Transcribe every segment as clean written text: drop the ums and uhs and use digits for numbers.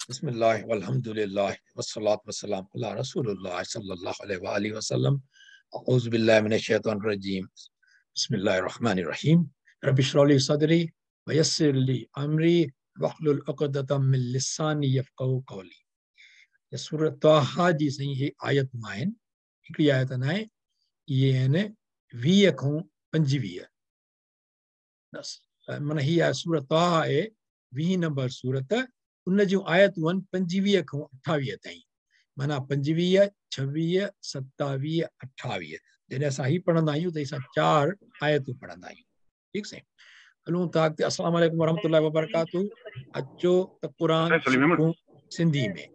बिस्मिल्लाह वल्हम्दुलिल्लाह वस्सलातु वस्सलामु अला रसूलिल्लाह सल्लल्लाहु अलैहि वसल्लम। अऊज़ु बिल्लाहि मिनश शैतानिर रजीम। बिस्मिल्लाहिर रहमानिर रहीम। रब्बि इश्रह ली सदरी व यस्सिर ली अमरी वहलुल उक़दतम मिन लिसानी यफ़क़हू क़ौली। ये सूरत तोहा जी सही ही आयत में आहिनि। हिकिड़ी आयत न आहे, इहे आहिनि 20 खां 25। माना ही आहे सूरत तोहा आहे 20 नंबर सूरत, उन जूं आयतूं आहिनि 25 खां 28 ताईं। माना 25, 26, 27, 28। जॾहिं असां ही पढ़ंदा आहियूं त असां 4 आयतूं पढ़ंदा आहियूं। ठीकु साईं, हलूं था अॻिते। अस्सलाम वालेकुम वरहमतुल्लाहि वबरकातुहू। अचो त क़ुरान सिखूं सिंधी में।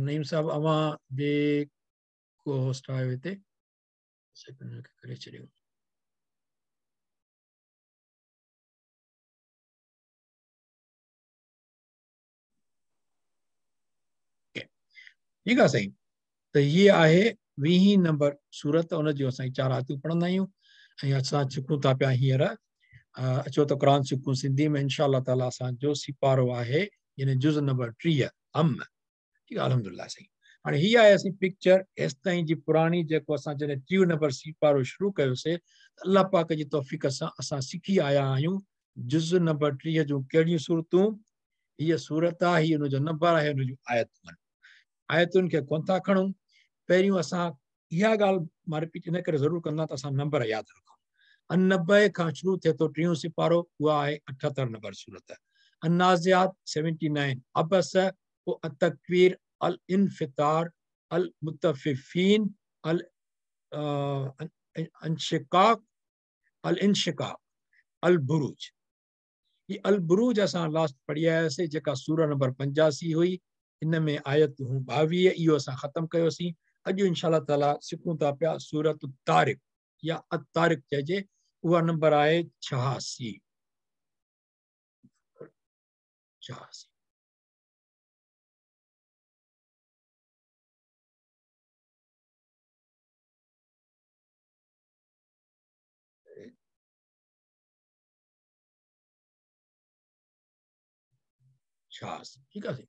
नईम साहब, अवां जे को होस्ट आयो हिते, सेकंड करे छॾियो। ठीकु आहे साईं, त ये आहे 20 नंबर सूरत, उन जूं असां 4 आयतूं पढ़ंदा आहियूं ऐं असां सिखूं था पिया हींअर। अचो त क़ुरान सिखूं सिंधी में। इंशाअल्लाह ताला असांजो सिपारो आहे यानी जुज़ नंबर 30 अम। ठीकु आहे, अल्हम्दुलिल्लाह साईं। हाणे हीअ आहे असीं पिक्चर हेसि ताईं जी पुराणी, जेको असां जॾहिं 30 नंबर सिपारो शुरू कयोसीं, अल्लाह पाक जी तौफ़ीक़ सां असां सिखी आया आहियूं जुज़ नंबर 30 जूं कहिड़ियूं सूरतूं। हीअ सूरत आहे, हीअ हुनजो नंबर आहे, हुनजूं आयतूं आहिनि। आयतुनि खे कोन था खणूं। पहिरियों असां इहा ॻाल्हि मां रिपीट इन करे ज़रूरु कंदा त असां नंबर यादि रखूं। 90 खां शुरू थिए थो 30 सिपारो, उहा आहे 78 नंबर सूरत। अन्नाज़ियात 79, अबस, पोइ अतक्वीर, अल इन्फितार, अल मुतफ़िफ़ीन, अल इंशिकाक, अल इंशिकाक, अल बुरूज। ये अल बुरूज असां लास्ट पढ़ी आयासीं, जेका सूरह नंबर 85 हुई। इन में आयत हूं 22, इहो असां ख़त्म कयोसीं। अॼु इंशाअल्लाह ताला सिखूं था पिया सूरत तारिक या अतारिक चइजे, उहा नंबर आहे 86। 86 ठीकु आहे।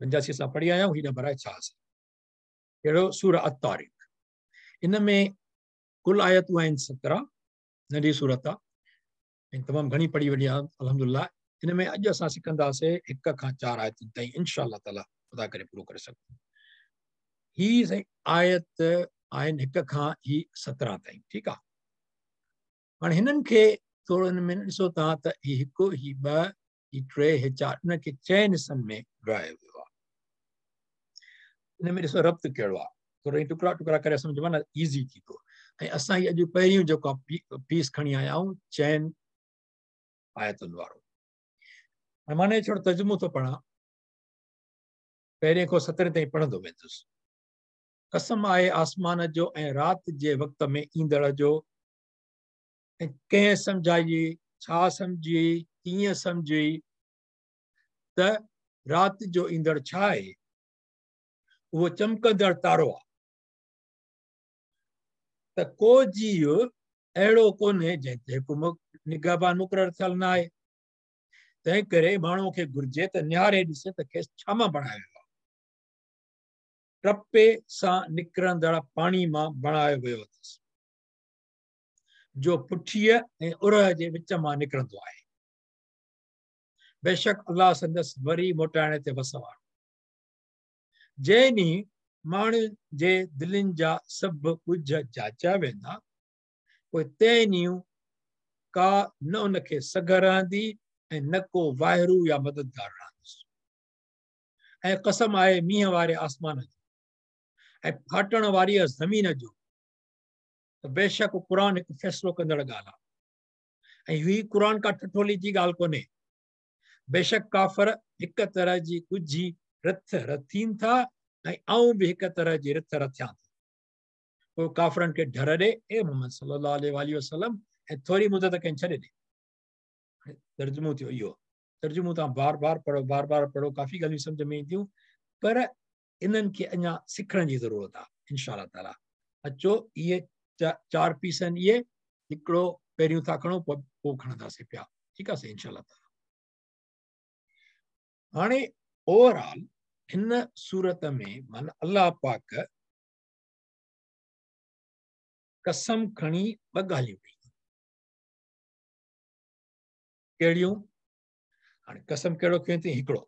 85 असां पढ़ी आया आहियूं, हीअ नंबर आहे 86। कहिड़ो? सूरह अत-तारिक। इन में कुल आयतूं आहिनि 17, नंढी सूरत आहे ऐं तमामु घणी पढ़ी वई आहे अल्हम्दुलिल्लाह। इन में अॼु असां सिखंदासीं 1 खां 4 आयतुनि ताईं, इंशाअल्लाह ताला ख़ुदा करे पूरो करे सघूं। ही साईं आयत आहिनि 1 खां 17 ताईं। ठीकु आहे। हाणे हिननि खे थोरो हिन में ॾिसो तव्हां त ही 1, ही 2, ही 3, ही 4, हिन खे 6 हिसनि में विरायो वियो आहे। हिन में ॾिसो रब्त कहिड़ो आहे, थोरो टुकड़ा टुकड़ा करे सम्झो न, ईज़ी थी थो। ऐं असां ही अॼु पहिरियों जेको पीस खणी आया आहियूं 6 आयतुनि वारो। हाणे माने छो तर्जुमो थो पढ़ां, पहिरें खां 17 ताईं पढ़ंदो वेंदुसि। कसम आहे आसमान जो ऐं राति जे वक़्त में ईंदड़ जो, ऐं कंहिं सम्झाई, छा सम्झी, कीअं सम्झी त राति जो ईंदड़ छा आहे? उहो चमकंदड़ तारो आहे, त को जीव अहिड़ो कोन्हे जंहिं ते निगहबान मुक़ररु थियल न आहे। तंहिं करे माण्हूअ खे घुर्जे त निहारे ॾिसे त खेसि छा मां बणायो आहे। टपे सां निकिरंदड़ पाणी मां बणायो वियो अथसि, जो पुठीअ ऐं उरह जे विच मां निकिरंदो आहे। बेशक अल्लाह संदसि वरी मोटाइण ते वस वारो। जंहिं ॾींहुं माण्हुनि जे दिलनि जा सभु ॻुझ जाचा वेंदा, पोइ तंहिं ॾींहुं का न उनखे सघ रहंदी ऐं न को वाहिरू या मददगार रहंदुसि। ऐं कसम आहे मींहं वारे आसमान जो ऐं फाटण वारी ज़मीन जो, त बेशक क़ुरान हिकु फ़ैसिलो कंदड़ ॻाल्हि आहे। ऐं हीअ क़ुरान का ठठोली जी ॻाल्हि कोन्हे। बेशक काफ़र हिकु तरह जी ॻुझी रथ रथीनि था ऐं आऊं बि हिकु तरह जी रथ रथियां थो। पोइ काफ़रनि खे डर ॾे, ए मोहम्मद सल्लल्लाहु अलैहि वसल्लम, ऐं थोरी मुदत कंहिं छॾे ॾे। तर्जुमो थियो इहो। तर्जुमो तव्हां बार बार पढ़ो, बार बार पढ़ो, काफ़ी ॻाल्हियूं सम्झ में ईंदियूं, पर इन्हनि खे अञा सिखण जी ज़रूरत आहे इंशाअल्लाह ताला। अचो इहे 4 पीस आहिनि इहे, हिकिड़ो पहिरियों था खणो पोइ खणंदासीं पिया, ठीकु आहे इंशाअल्लाह ताला। हाणे ओवरऑल हिन सूरत में माना अल्लाह पाक कसम खणी 2 ॻाल्हियूं कयूं। कहिड़ियूं? हाणे कसम कहिड़ो खयो थी? हिकिड़ो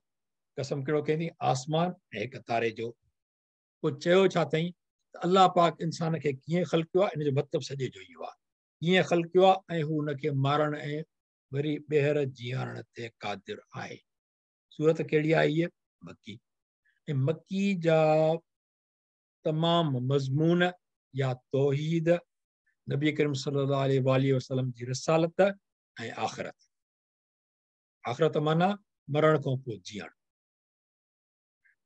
कसम कहिड़ो कयो थी? आसमान ऐं हिकु तारे जो। पोइ चयो छा अथई? अल्लाह पाक इंसान खे कीअं ख़ल्क़ियो आहे, इन जो मतिलबु सॼे जो इहो आहे, कीअं ख़ल्क़ियो आहे ऐं हू हुनखे मारण ऐं वरी ॿीहर जीआरण ते क़ादिर आहे। सूरत कहिड़ी आहे? इहे मकी। ऐं मकी जा तमाम मज़मून या तौहीद, नबी करीम सल्लल्लाहु अलैहि वसल्लम जी रिसालत ऐं आख़िरत। आख़िरत माना मरण खां पोइ जीअण,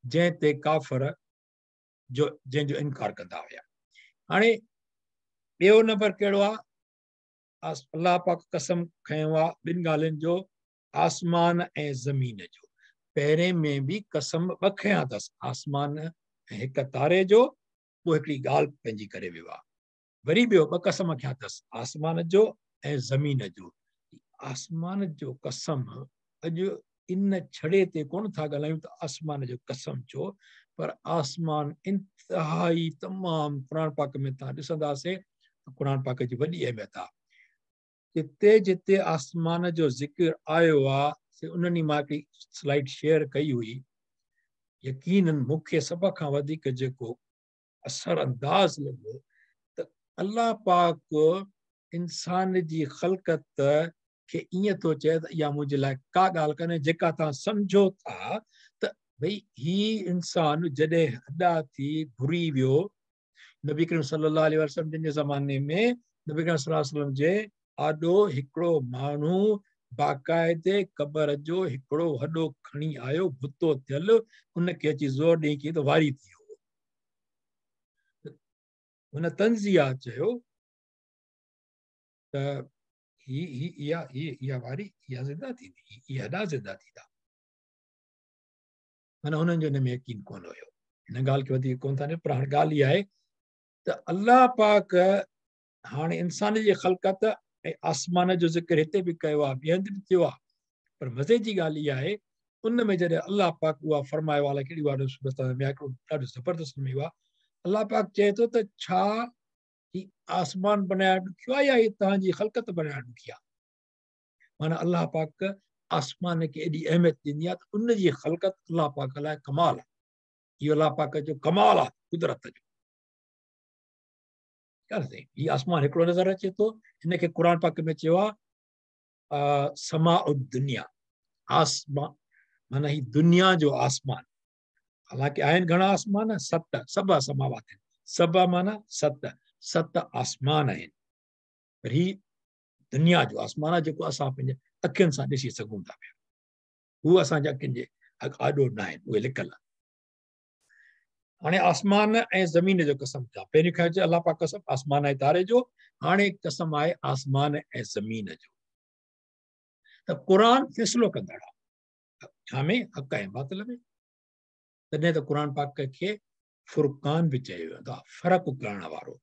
जंहिं ते काफ़र जंहिंजो इनकार कंदा हुया। हाणे ॿियो नंबर कहिड़ो आहे? अल्लाह पाक कसम खयो आहे 2 ॻाल्हियुनि जो, आसमान ऐं ज़मीन जो। पहिरें में बि कसम 2 खयां अथसि, आसमान ऐं हिकु तारे जो, पोइ हिकिड़ी ॻाल्हि पंहिंजी करे वियो आहे। वरी ॿियो 2 कसम खयां अथसि, आसमान जो ऐं ज़मीन जो। आसमान जो कसम अॼु इन छड़े ते कोन था ॻाल्हायूं त आसमान जो कसम छो, पर आसमान इंतिहाई तमामु क़ुर पाक में तव्हां ॾिसंदासीं त क़ुर पाक जी वॾी अहमियत आहे। जिते जिते आसमान जो ज़िक्र आयो आहे, उन्हनि मां हिकिड़ी स्लाइड शेयर कई हुई। यकीनन मूंखे सभ खां वधीक जेको असर अंदाज़ लॻो त अल्लाह पाक इंसान जी ख़ल्क़त खे ईअं थो चए त इहा मुंहिंजे लाइ का ॻाल्हि कान्हे जेका तव्हां सम्झो था त भई ही इंसान जॾहिं अदा थी घुरी वियो, नबी करीम सल्लल्लाहु अलैहि वसल्लम जे ज़माने में नबी करीम सल्लल्लाहु अलैहि वसल्लम जे आॾो हिकिड़ो माण्हू बाक़ाइदे क़बर जो हिकिड़ो वॾो खणी आयो, भुतो थियल, उनखे अची ज़ोर ॾेई की त वारी थी वियो। हुन तंज़िया चयो त इहा वारी, इहा ज़िंदा थींदी, इहा अदा ज़िंदा थींदा। माना हुननि जो हिन में यकीन कोन हुयो। हिन ॻाल्हि खे वधीक कोन था ॾियनि, पर हाणे ॻाल्हि इहा आहे त अल्लाह पाक हाणे इंसान जी ख़ल्क़त ऐं आसमान जो ज़िक्र हिते बि कयो आहे, ॿिए हंधि बि थियो आहे, पर मज़े जी ॻाल्हि इहा आहे उन में जॾहिं अल्लाह पाक उहा फरमायो आहे, कहिड़ी ॾाढो ज़बरदस्त में आहे। अल्लाह पाक चए थो त छा ही आसमान बनाया ॾुखियो आहे या ही तव्हांजी ख़ल्क़त बनाया ॾुखी आहे? माना अल्लाह पाक आसमान खे एॾी अहमियत ॾिनी आहे त उन जी ख़ल्क़त अल्लाह पाक लाइ कमाल आहे। इहो अल्लाह पाक जो कमाल आहे कुदरत जो। ही आसमान हिकिड़ो नज़र अचे थो, हिनखे क़ुर पाक में चयो आहे समा दुनिया, आसमान माना ही दुनिया जो आसमान। हालांकि आहिनि घणा आसमान? 7 सबा समावात आहिनि। सबा माना 7 आसमान आहिनि, पर ही दुनिया जो आसमान आहे जेको असां पंहिंजे अखियुनि सां ॾिसी सघूं था पिया। हू असांजे अखियुनि जे आॾो न आहिनि, उहे लिकल। हाणे आसमान ऐं ज़मीन जो कसम था। पहिरीं खां अचे अल्लाह पाक कसम आसमान ऐं तारे जो, हाणे कसम आहे आसमान ऐं ज़मीन जो। त क़ुर फ़ैसिलो कंदड़ आहे छा में? हक़ ऐं बातिल में। तॾहिं त क़ुर पाक खे फुरक़ान बि चयो वेंदो आहे, फ़र्क़ु करण वारो।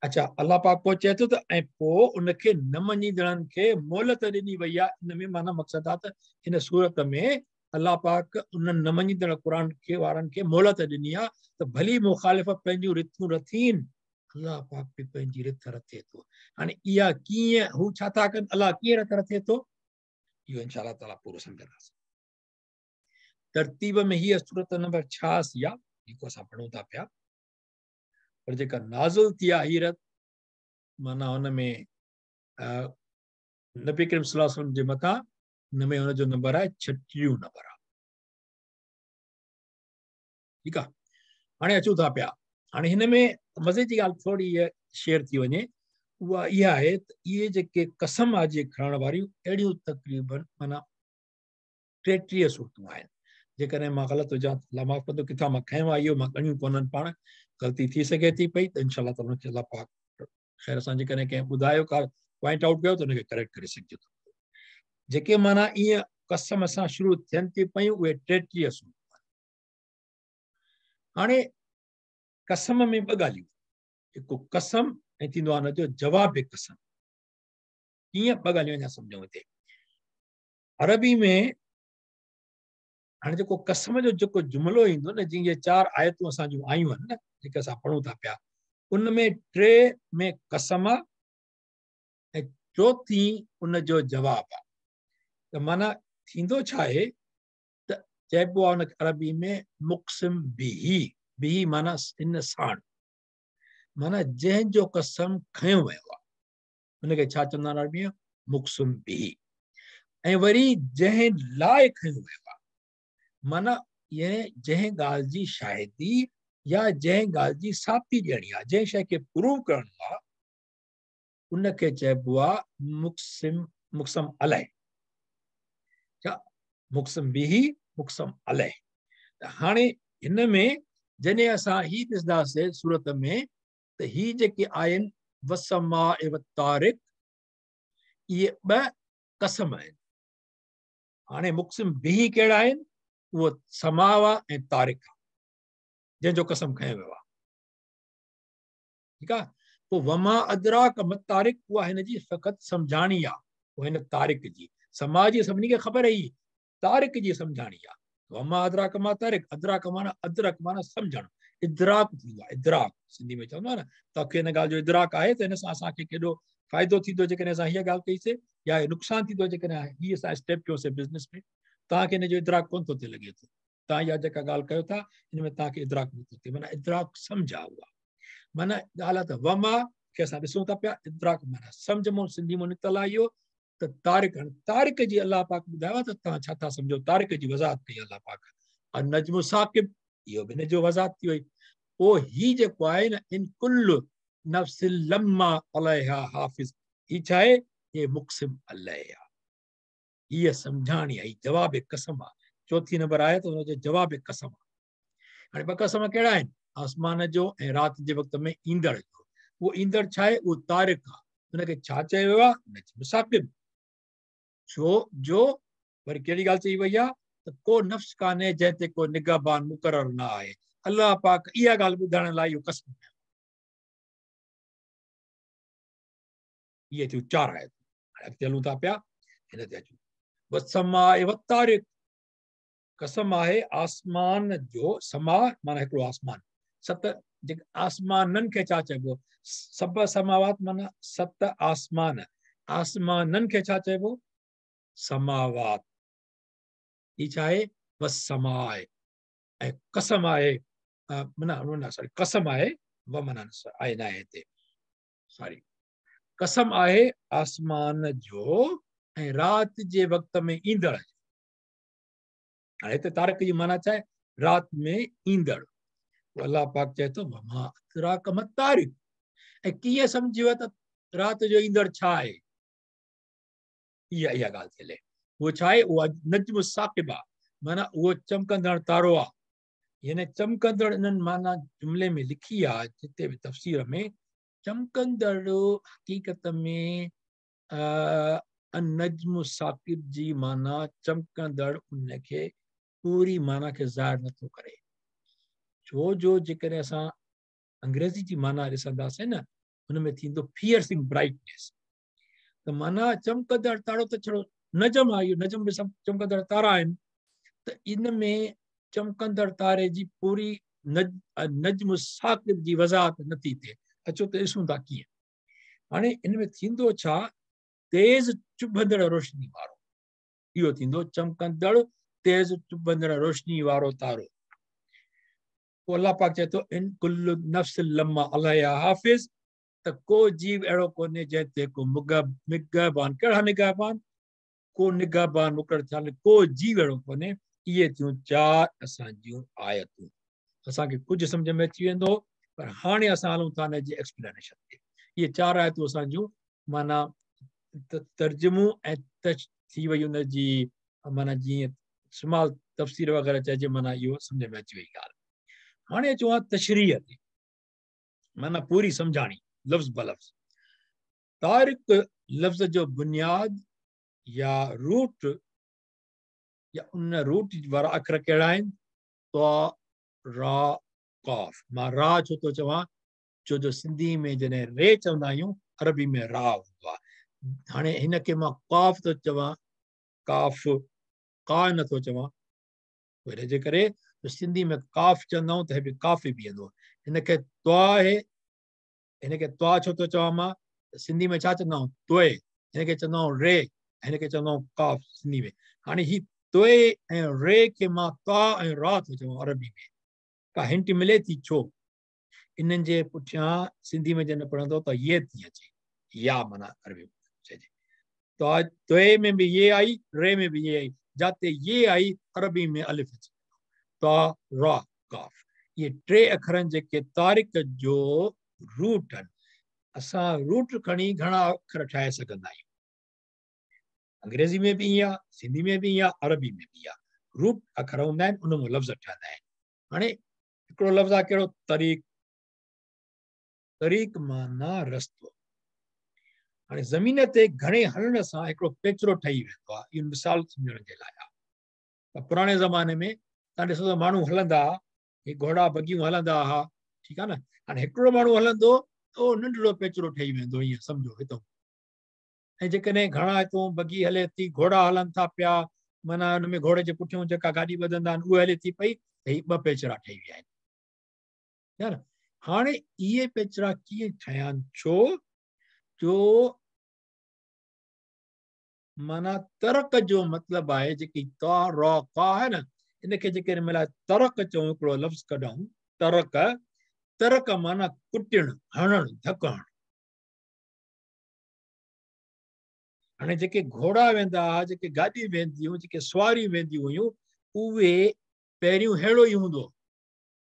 अच्छा, अल्लाह पाक पोइ चए थो त ऐं पोइ उनखे न मञींदड़नि खे मोहलत ॾिनी वई आहे। इन में माना मक़सदु आहे त हिन सूरत में अल्लाह पाक उन्हनि न मञींदड़ क़ुर खे वारनि खे मोहलत ॾिनी आहे त भली मुखालिफ़ पंहिंजूं रिथूं रथीन, अल्लाह पाक बि पंहिंजी रिथ रथे थो। हाणे इहा कीअं, हू छा था कनि, अल्लाह कीअं रिथ रथे थो, इहो इंशाअल्लाह ताला पूरो सम्झंदासीं। तरतीब में हीअ सूरत नंबर 86 आहे जेको असां पढ़ूं था पिया, पर जेका नाज़िल थी आहे हीरत, माना हुन में नबी करीम सल्लल्लाहु अलैहि वसल्लम जे मथां हुन में हुनजो नंबर आहे 36 नंबर आहे। ठीकु आहे, हाणे अचूं था पिया। हाणे हिन में मज़े जी ॻाल्हि थोरी शेयर थी वञे, उहा इहा आहे त इहे जेके कसम आहे जे खणण वारियूं अहिड़ियूं तक़रीबन माना 33 सूरतूं आहिनि। जेकॾहिं मां ग़लति हुजां अल्लाह माफ़ कंदो, किथां मां खयो आहे इहो, मां ॻणियूं कोन्हनि, पाण ग़लती थी सघे थी पई, त इनशाअल्लाह ताला हुनखे अल्लाह पाक ख़ैर सां जेकॾहिं कंहिं ॿुधायो का पॉइंट आउट कयो त हुनखे करेक्ट करे सघिजे थो। जेके माना ईअं कसम सां शुरू थियनि थी पयूं उहे 33 सूरतूं आहिनि। हाणे कसम में 2 ॻाल्हियूं, हिकु कसम ऐं थींदो आहे हुनजो जवाब कसम। कीअं ॿ ॻाल्हियूं अञा सम्झूं हिते। अरबी में हाणे जेको कसम जो जेको जुमिलो ईंदो न, जीअं इहे 4 आयतूं असां जूं आयूं आहिनि न, जेके असां पढ़ूं था पिया, उन में 3 में कसम आहे ऐं 4थी उनजो जवाब आहे। त माना थींदो छा आहे त चइबो आहे उन अरबी में मुक़सिम बिही। बिही माना इन साण, माना जंहिंजो कसम खयो वियो आहे उनखे छा चवंदा आहिनि अरबी में? मुक़सिम बिही। ऐं वरी जंहिं लाइ खयो वियो आहे, माना जंहिं ॻाल्हि जी शाहिदी या जंहिं ॻाल्हि जी साथी ॾियणी आहे, जंहिं शइ खे प्रूव करणो आहे, उनखे चइबो आहे मुक़सिम अलैह। छा मुक़सिम बिही, मुक़सिम अलैह। त हाणे हिन में जॾहिं असां ही ॾिसंदासीं सूरत में, त ही जेके आहिनि वसमाए वत्तारिक, इहे 2 कसम आहिनि। हाणे मुक़सिम बिही कहिड़ा आहिनि? उहो समावा ऐं तारिक आहे, जंहिंजो कसम खयो वियो आहे। ठीकु आहे। पोइ वमा अदराक मत्तारिक, उहा हिन जी फ़क़ति सम्झाणी आहे, उहा हिन तारिक जी। समा जी सभिनी खे ख़बर आहे, तारिक जी सम्झाणी आहे। वमा अदराक मा तारिक, अदराक माना अदरक माना सम्झणु, इदराक थींदो आहे। इदराक सिंधी में चवंदो आहे न, तव्हांखे हिन ॻाल्हि जो इदराक आहे, त हिन सां असांखे केॾो फ़ाइदो थींदो जेकॾहिं असां हीअ ॻाल्हि कईसीं, या नुक़सानु थींदो जेकॾहिं हीअ असां स्टेप कयोसीं बिज़नेस में। तव्हांखे हिन जो इदराक कोन थो थिए लॻे थो। तव्हां इहा जेका ॻाल्हि कयो था, हिन में तव्हांखे इदराक नथो थिए, माना इदराक सम्झ आहे उहा। माना ॻाल्हि आहे त वमा खे असां ॾिसूं था पिया, इदराक माना सम्झ में सिंधी में निकितल आहे इहो। त तारिक, तारिक जी अलाह पाक ॿुधायो त तव्हां छा था सम्झो। तारिक जी वज़ाहत कई अलाह पाक। नजम साकिब, इहो बि हिन जो वज़ाहत थी वई। पोइ ही जेको आहे न, इन कुल्लु नफ्सिल लम्मा अलैहा हाफ़िज़, ही छा आहे? ये मुक़सिम अलैह आहे, हीअ सम्झाणी आहे, जवाब कसम आहे। 4थी नंबर आहे त हुनजो जवाब कसम आहे। हाणे 2 कसम कहिड़ा आहिनि? आसमान जो ऐं राति जे वक़्त में ईंदड़ जो। उहो ईंदड़ छा आहे? उहो तारिक आहे। हुनखे छा चयो वियो आहे? नजम साकिब। छो जो वरी कहिड़ी ॻाल्हि चई वई आहे त को नफ़्स कान्हे जंहिं ते को निगहबान मुक़रर न आहे। अलाह पाक इहा ॻाल्हि ॿुधाइण लाइ इहो कसम कयो। इहे थियूं 4 आयतूं। हाणे अॻिते हलूं था पिया, हिन ते अचूं। वसमाए वत्तारिक, कसम आहे आसमान जो। समा माना हिकिड़ो आसमान, 7 जेके आसमाननि खे छा चइबो? सब समावात माना 7 आसमान। आसमाननि खे छा चइबो? समावात। ही छा आहे? वसमाए। ऐं कसम आहे, माना सॉरी, कसम आहे, व माना आहे न आहे हिते, सॉरी। कसम आहे आसमान जो ऐं राति जे वक़्त में ईंदड़। हाणे हिते तारिक जी माना छा आहे? राति में ईंदड़। अलाह पाक चए थो वमा अदराक मत्तारिक। ऐं कीअं सम्झियो त राति जो ईंदड़ छा आहे? इहा ॻाल्हि थी हले। उहो छा आहे? उहा नजम साकिब आहे, माना उहो चमकंदड़ तारो आहे। यानी चमकंदड़ इन्हनि माना जुमिले में लिखी आहे, जिते बि तफ़सीर में। चमकंदड़ हक़ीक़त में नजम साकिब जी माना चमकंदड़ उनखे पूरी माना खे ज़ाहिर नथो करे। छो जो जेकॾहिं असां अंग्रेज़ी जी माना ॾिसंदासीं न, हुन में थींदो फियर्सिंग ब्राइटनेस। त माना चमकंदड़ तारो त छड़ो नजम आहे, इहो नजम बि सभु चमकंदड़ तारा आहिनि। त इन में चमकंदड़ तारे जी पूरी नजम साकिब जी वज़ाहत नथी थिए। अचो त ॾिसूं था कीअं। हाणे इन में थींदो छा? तेज़ चुभंदड़ रोशनी वारो, इहो थींदो चमकंदड़ तेज़ चुभंदड़ रोशनी वारो तारो। पोइ अलाह पाक चए थो इन कुल्लु नफ्सिल लम्मा अलैहा हाफ़िज़, त को जीव अहिड़ो कोन्हे जंहिं ते को निगहबान। कहिड़ा निगहबान? को निगहबान मुक़रर थियल को जीव अहिड़ो कोन्हे। इहे थियूं 4 असां जूं आयतूं। असांखे कुझु सम्झ में अची वेंदो, पर हाणे असां हलूं था हिन जी एक्सप्लेनेशन ते। इहे 4 आयतूं असां जूं माना तर्जुमो ऐं थी वई हुन जी माना जीअं स्माल तफ़सीर वग़ैरह चइजे, माना इहो सम्झ में अची वई ॻाल्हि। हाणे अचूं आहे तशरीह ते, माना पूरी सम्झाणी लफ़्ज़ ब लफ़्ज़। तारिक लफ़्ज़ जो बुनियाद या रूट या उन रूट वारा अखर कहिड़ा आहिनि? तो रा काफ़। मां रा छो थो चवां? छो जो सिंधी में जॾहिं रे चवंदा आहियूं अरबी में रा हूंदो आहे। हाणे हिनखे मां काफ़ थो चवां, काफ़ का नथो चवां, हिन जे करे सिंधी में काफ़ चवंदा आहियूं त हे बि काफ़ बीहंदो। हिनखे त्वा आहे, हिनखे त्वा छो थो चवां मां, सिंधी में छा चवंदा आहियूं तोए, हिनखे चवंदा आहियूं रे, हिनखे चवंदा आहियूं काफ़ सिंधी में। हाणे ही तोए ऐं रे खे मां त्वा ऐं रा थो चवां अरबी में, का हिंट मिले थी छो? इन्हनि जे पुठियां सिंधी में जॾहिं पढ़ंदो त ये थी अचे, या माना अरबी में चइजे। तोए में बि ये आई, रे में बि ये आई, जाते ये आई अरबी में अलिफ अचे, त्वा रा काफ़। ये टे अखरनि जेके तारिक जो रूट आहिनि, असां रूट खणी घणा अखर ठाहे सघंदा आहियूं। अंग्रेज़ी में बि ईअं आहे, सिंधी में बि ईअं आहे, अरबी में बि आहे। रूट अखर हूंदा आहिनि, उन में लफ़्ज़ ठहंदा आहिनि। हाणे हिकिड़ो लफ़्ज़ आहे कहिड़ो, तरीक़। तरीक़ माना रस्तो। हाणे ज़मीन ते घणे हलण सां हिकिड़ो पेचरो ठही वेंदो आहे, इहो मिसाल सम्झण जे लाइ आहे। पुराणे ज़माने में तव्हां ॾिसो त माण्हू हलंदा हुआ, हे घोड़ा बगियूं हलंदा हुआ, ठीकु आहे न। हाणे हिकिड़ो माण्हू हलंदो त उहो नंढड़ो पेचरो ठही वेंदो, ईअं सम्झो हितां। ऐं जेकॾहिं घणा हितां बगी हले थी, घोड़ा हलनि था पिया, माना हुन में घोड़े जे पुठियां जेका गाॾी ॿधंदा आहिनि उहे हले थी पई, त ही ॿ पेचरा ठही विया आहिनि। हाणे इहे पेचरा कीअं ठहिया आहिनि? छो माना तर्क जो मतिलबु आहे, जेकी ता रा का आहे न, इनखे जेके मिलाए तर्क चऊं, हिकिड़ो लफ़्ज़ कढूं तर्क। तर्क माना कुटण, हणण, धकण। हाणे जेके घोड़ा वेंदा हुआ, जेके गाॾी वेंदी हुयूं, जेके सवारियूं वेंदियूं हुयूं, उहे पहिरियों अहिड़ो ई हूंदो।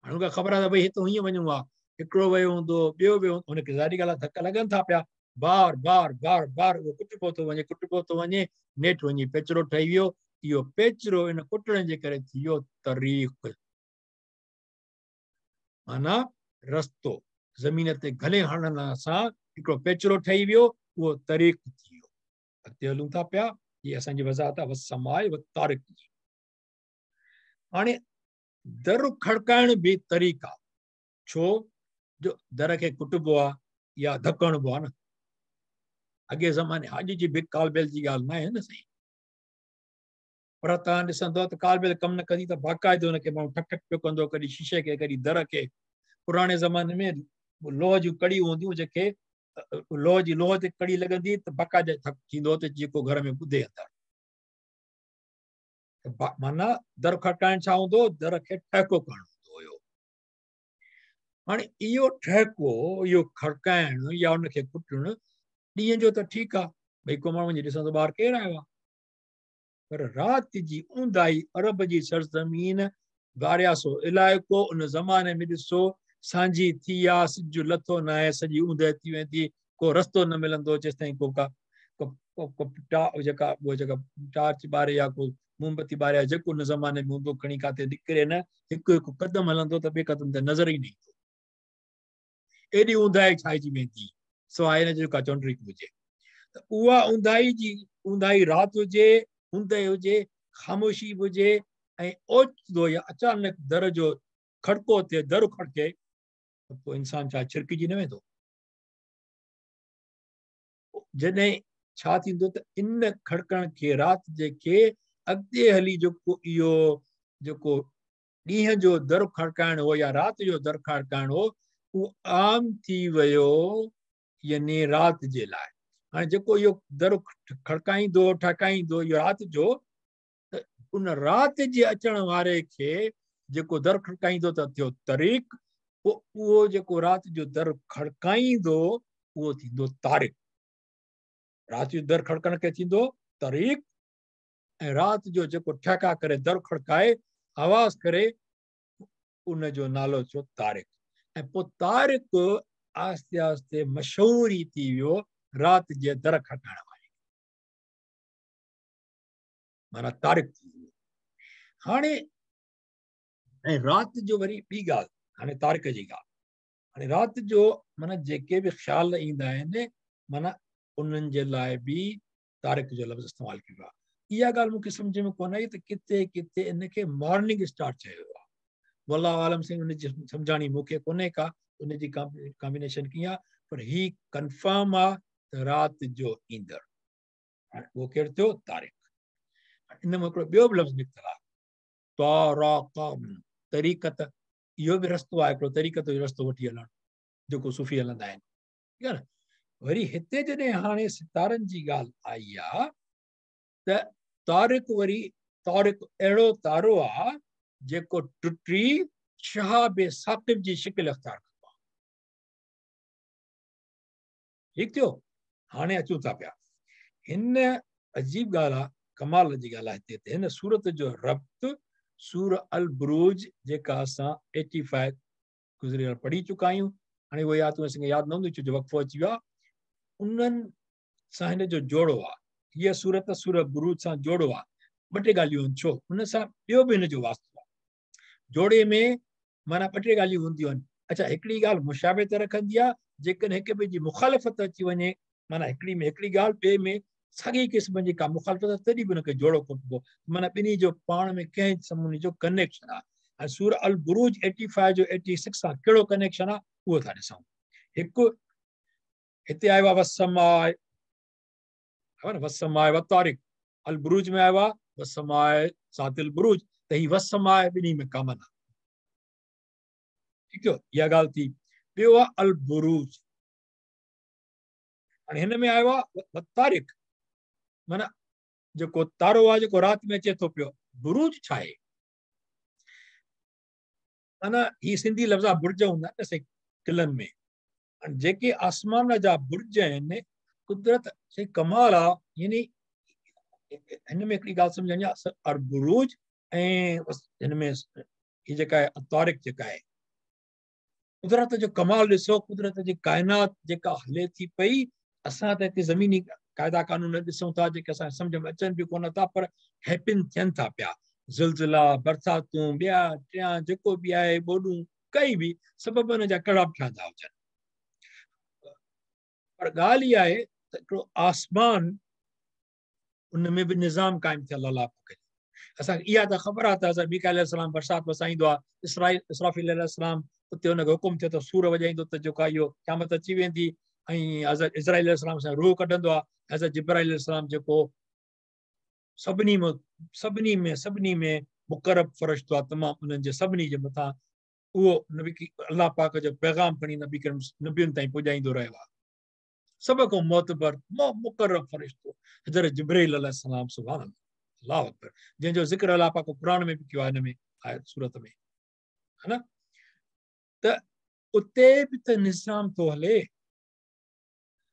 हाणे उनखे ख़बर आहे त भई हितां हीअं वञूं आहे, हिकिड़ो वियो हूंदो, ॿियो वियो, हुनखे ज़ाहिरी ॻाल्हि आहे धक लॻनि था पिया, बार बार बार बार उहो कुटिबो थो वञे, कुटिबो थो वञे, नेठि वञी पेचरो ठही वियो। इहो पेचरो इन कुटण जे करे थी वियो तरीक़, माना रस्तो। ज़मीन ते घणे हणण सां हिकिड़ो पेचरो ठही वियो, उहो तरीक़ थी वियो। अॻिते हलूं था पिया, इहा असांजी वज़ाहत आहे वसमाए व तारिक़ जी। हाणे दर खड़काइण बि तरीक़ आहे। छो जो दर खे कुटबो आहे या धकणबो आहे न। अॻे ज़माने, अॼु जी बिग काल बेल जी ॻाल्हि न आहे न सही, पर तव्हां ॾिसंदो त काल बेल कमु न कंदी त बाक़ाइदो हुनखे माण्हू ठक ठक पियो कंदो, कॾहिं शीशे खे, कॾहिं दर खे। पुराणे ज़माने में लोह जूं कड़ियूं हूंदियूं, जेके लोह ते कड़ी लॻंदी त बाक़ाइदे थक थींदो त जेको घर में ॿुधे अंदरि। माना दर खड़काइण छा हूंदो, दर खे ठहको करणो हूंदो हुयो। हाणे इहो ठहको, इहो खड़काइण या हुनखे कुटण ॾींहं जो त ठीकु आहे, भई को माण्हू वञी ॾिसंदो ॿाहिरि केरु आयो आहे। पर राति जी ऊंदाही, अरब जी सरज़मीन, ॿारियासो इलाइक़ो, उन ज़माने में ॾिसो सांझी थी आहे, सिज लथो न आहे, सॼी ऊंदहि थी वेंदी, को रस्तो न मिलंदो जेसि ताईं जेका टार्च ॿारे या को मोमबती ॿारे या जेको उन ज़माने में हूंदो, खणी किथे निकिरे न, हिकु हिकु कदम हलंदो त ॿिए कदम ते नज़र ई न ईंदो। एॾी ऊंदाही छाइजी वेंदी, सवाइ हिन जो का चंड्री हुजे। त उहा ऊंदाही राति हुजे, ऊंदहि हुजे, ख़ामोशी हुजे, ऐं ओचितो या अचानक दर जो खड़को थिए, दर खड़के, त पोइ इंसान छा छिरकिजी न वेंदो? जॾहिं छा थींदो त इन खड़कण खे, राति जेके अॻिते हली जेको इहो जेको ॾींहं जो दर खड़काइण हो या राति जो दर खड़काइण हो, उहो आम थी वियो यानी राति जे लाइ। हाणे जेको इहो दर खड़काईंदो ठकाईंदो इहो राति जो, त उन राति जे अचण वारे खे जेको दर खड़काईंदो त थियो तरीक़, पोइ उहो जेको राति जो दर खड़काईंदो उहो थींदो तारिक़। राति जो दर खड़कण खे थींदो तरीक़, ऐं राति जो जेको ठहका करे दर खड़काए, आवाज़ करे, उन जो नालो थियो तारिक़। ऐं पोइ तारिक़ आस्ते आस्ते मशहूर ई थी वियो राति जे दर खड़काइण वारी, माना तारिक़ थी वियो। हाणे ऐं राति जो वरी ॿी ॻाल्हि, हाणे तारिक़ जी ॻाल्हि। हाणे राति जो माना जेके बि ख़्याल ईंदा आहिनि, माना उन्हनि जे लाइ बि तारिक़ जो लफ़्ज़ इस्तेमालु कयो आहे। इहा ॻाल्हि मूंखे सम्झ में कोन आई त किथे किथे इनखे मॉर्निंग स्टार चयो आहे। वल्लाहु आलम साईं, उनजी सम्झाणी मूंखे कोन्हे का, उन जी कॉम्बिनेशन कीअं आहे पर ही कंफर्म आहे त राति जो ईंदड़ उहो केरु थियो तारिक इन में हिकिड़ो ॿियो बि लफ़्ज़ निकितल आहे तरीक़त इहो बि रस्तो आहे हिकिड़ो तरीक़त जो रस्तो वठी हलणु जेको सूफ़ी हलंदा आहिनि ठीकु आहे न वरी हिते जॾहिं हाणे सितारनि जी ॻाल्हि आई आहे त तारिक वरी तारिक अहिड़ो तारो आहे जेको टुटी शहाब साक़िब जी शिकिल अख़्तियार कंदो आहे ठीकु थियो हाणे अचूं था पिया हिन अजीब ॻाल्हि आहे कमाल जी ॻाल्हि आहे हिते हिन सूरत जो रब्त सूर अल बुरूज जेका असां 85 गुज़रियल पढ़ी चुका आहियूं हाणे उहो असांखे यादि न हूंदी छो जो वक़्फ़ो अची वियो आहे उन्हनि सां हिन जो जोड़ो आहे हीअ सूरत सूर बुरूज सां जोड़ो आहे ॿ टे ॻाल्हियूं आहिनि छो हुन सां ॿियो बि हिन जो वास्तो आहे जोड़े में माना ॿ टे ॻाल्हियूं हूंदियूं आहिनि अच्छा हिकिड़ी ॻाल्हि मुशाबे ते रखंदी आहे जेकॾहिं हिक ॿिए जी मुखालिफ़त अची वञे माना हिकिड़ी में हिकिड़ी ॻाल्हि ॿिए में साॻी क़िस्म जी का मुखालिफ़त तॾहिं बि हुनखे जोड़ो कोन्हे माना ॿिन्ही जो पाण में कंहिं समूने जो कनेक्शन आहे ऐं सूर अल बुरूज 85 जो 86 सां कहिड़ो कनेक्शन आहे उहो था ॾिसूं हिकु हिते आयो आहे वसमाए वसमाए वतारिक अल बुरूज में आयो आहे वसमाए सातिल बुरूज त ही वसमाए ॿिन्ही में कॉमन आहे ठीकु आहे इहा ॻाल्हि थी ॿियो आहे अल बुरूज हाणे हिन में आयो आहे वतारिक माना जेको तारो आहे जेको राति में अचे थो पियो बुरूज छा आहे माना ही सिंधी लफ़्ज़ बुर्ज हूंदा आहिनि न किलनि में जेके आसमान जा बुर्ज आहिनि कुदरत से कमाल आहे यानी हिन में हिकिड़ी ॻाल्हि सम्झणी आहे बुरूज ऐं हिन में ही जेका आहे तारिक जेका आहे कुदरत जो कमाल ॾिसो कुदरत जी काइनात जेका हले थी पई असां त हिते ज़मीनी क़ाइदा कानून ॾिसूं था जेके असांखे सम्झ में अचनि बि कोन था पर हैपन थियनि था पिया ज़िलज़िला बरसातूं ॿिया टिया जेको बि आहे ॿोॾूं कई बि सबब हुन जा कहिड़ा बि ठहंदा हुजनि पर ॻाल्हि इहा आहे त हिकिड़ो आसमान उन में बि निज़ाम क़ाइमु थियल अलाह पाक असांखे इहा त ख़बर आहे त असां मीकाईल अलैहिस्सलाम बरसाति वसाईंदो आहे इसराफील अलैहिस्सलाम उते हुनखे हुकुम थियो त सूर वॼाईंदो त जेका इहो क़यामत अची वेंदी ऐं हज़रत इज़राईल अलैहिस्सलाम सां रूह कढंदो आहे हज़रत जिब्राईल अलैहिस्सलाम जेको सभिनी में मुक़रब फ़रिश्तो आहे तमामु उन्हनि जे सभिनी जे मथां उहो नबी अलाह पाक जो पैगाम खणी नबियुनि ताईं पुॼाईंदो रहियो आहे सभ खां मोतबर मुक़रब फ़रिश्तो हज़रत जिब्राईल अलैहिस्सलाम सुभान अल्लाह अकबर जंहिंजो ज़िक्र अलाह पाक क़ुरान में बि कयो आहे हिन में आहे सूरत में है न त उते बि त निज़ाम थो हले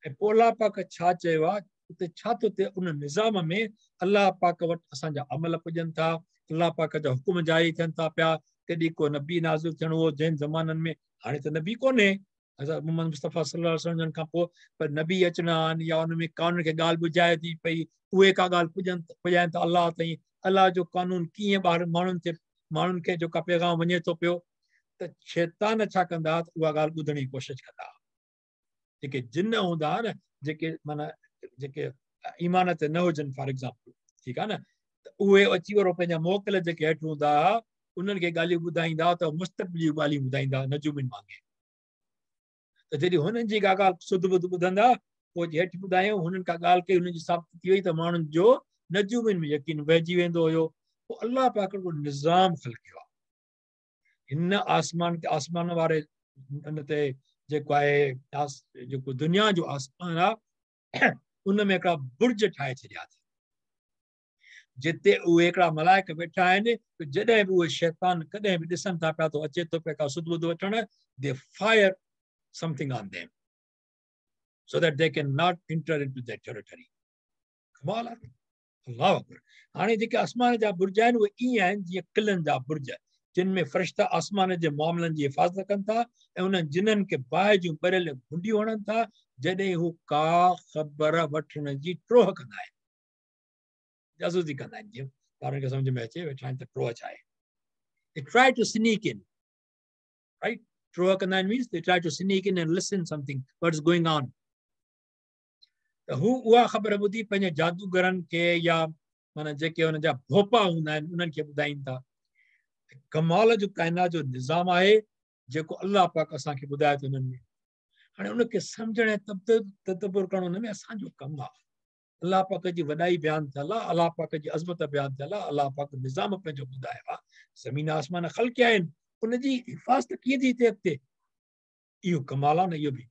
ऐं पोइ अलाह पाक छा चयो आहे उते छा थो थिए उन निज़ाम में अलाह पाक वटि असांजा अमल पुॼनि था अलाह पाक जा हुकुम जारी थियनि था पिया कॾहिं को नबी नाज़िल थियणो हो जंहिं ज़माननि में हाणे त नबी कोन्हे हज़रत मुहम्मद मुस्तफ़ा सल्लल्लाहु अलैहि वसल्लम खां पोइ पर नबी अचना आहिनि या उन में कानून खे ॻाल्हि ॿुधाए थी पई उहे का ॻाल्हि पुॼाइनि था अलाह ताईं अलाह जो कानून कीअं माण्हुनि खे जेका पैगाम वञे थो पियो त शैतान छा कंदा त उहा ॻाल्हि ॿुधण जी कोशिशि कंदा जेके जिन हूंदा न जेके माना जेके ईमान ते न हुजनि फॉर एग्ज़ाम्पल ठीकु आहे न त उहे अची वरो पंहिंजा मोकिल जेके हेठि हूंदा उन्हनि खे ॻाल्हियूं ॿुधाईंदा त मुस्तक़बिल जूं ॻाल्हियूं ॿुधाईंदा नजूमिन वांगुरु त जॾहिं हुननि जी का ॻाल्हि सुध ॿुध ॿुधंदा पोइ हेठि ॿुधायूं हुननि का ॻाल्हि कई हुननि जी साबित थी वई त माण्हुनि जो नजूमिन में यकीन वहिजी वेंदो हुयो पोइ अलाह पाक को निज़ाम ख़लकियो आहे हिन आसमान वारे हिन ते जेको आहे जेको दुनिया जो आसमान आहे उन में हिकिड़ा बुर्ज ठाहे छॾिया अथई जिते उहे हिकिड़ा मलाइक वेठा आहिनि जॾहिं बि उहे शैतान कॾहिं बि ॾिसनि था पिया त अचे थो पिया का सुध ॿुध वठण they fire something on them so that they can not enter into their territory कमाल आहे अल्लाह अकबर हाणे जेके आसमान जा बुर्ज आहिनि उहे ईअं आहिनि जीअं क़िलनि जा बुर्ज जिन में फ़रिश्ता आसमान जे मामलनि जी हिफ़ाज़त कनि था ऐं उन्हनि जिन्हनि खे बाहि जूं भरियल गुंडियूं हणनि था जॾहिं हू का ख़बर वठण जी ट्रोह कंदा आहिनि जासूसी कंदा आहिनि जीअं ॿारनि खे सम्झ में अचे वेठा आहिनि त ट्रोह छा आहे they try to sneak in right ट्रोह कंदा आहिनि means they try to sneak in and listen something what's going on त हू उहा ख़बर ॿुधी पंहिंजे जादूगरनि खे या माना जेके हुन जा भोपा हूंदा आहिनि उन्हनि खे ॿुधाइनि था कमाल जो काइनात जो निज़ाम आहे जेको अल्लाह पाक असांखे ॿुधाए थो उन्हनि में। हाणे उनखे सम्झण ऐं तदब्बुर करणु उन में असांजो कमु आहे। अल्लाह पाक जी वॾाई बयानु थियल आहे, अल्लाह पाक जी अज़मत बयानु थियल आहे, अल्लाह पाक निज़ाम पंहिंजो ॿुधायो आहे, ज़मीन आसमान ख़ल्क़ आहिनि, उनजी हिफ़ाज़त कीअं थी थिए अॻिते, इहो कमाल आहे न इहो बि।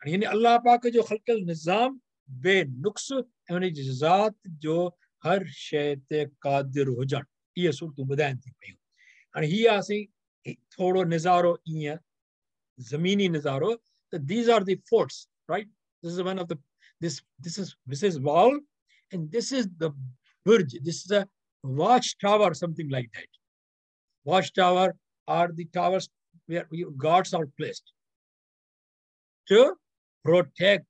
हाणे यानी अल्लाह पाक जो ख़ल्क़ल निज़ाम बेनुक्स ऐं उनजी ज़ात जो हर शइ ते क़ादिर हुजणु, इहे सूरतूं ॿुधाइनि थी पयूं। हाणे हीअ असीं थोरो नज़ारो ईअं ज़मीनी नज़ारो, त these are the forts, right? This is one of the this is wall, and this is the burj, this is a watchtower, something like that. Watchtower are the towers where guards are placed to protect,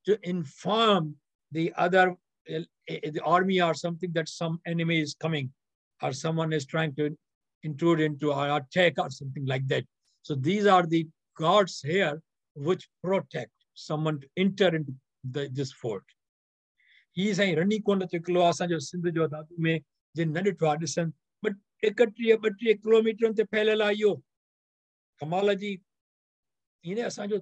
to inform the other the army or something that some enemy is coming or someone is trying to intrude into or attack or something like that. So these are the guards here which protect someone to enter into this fort. He is saying runny कोन जो kilo असांजो सिंध जो धातु में जिन न ॾिठो आहे ॾिसनि 31-32 किलोमीटरनि ते फैलियल आहे इहो कमाल जी। इन असांजो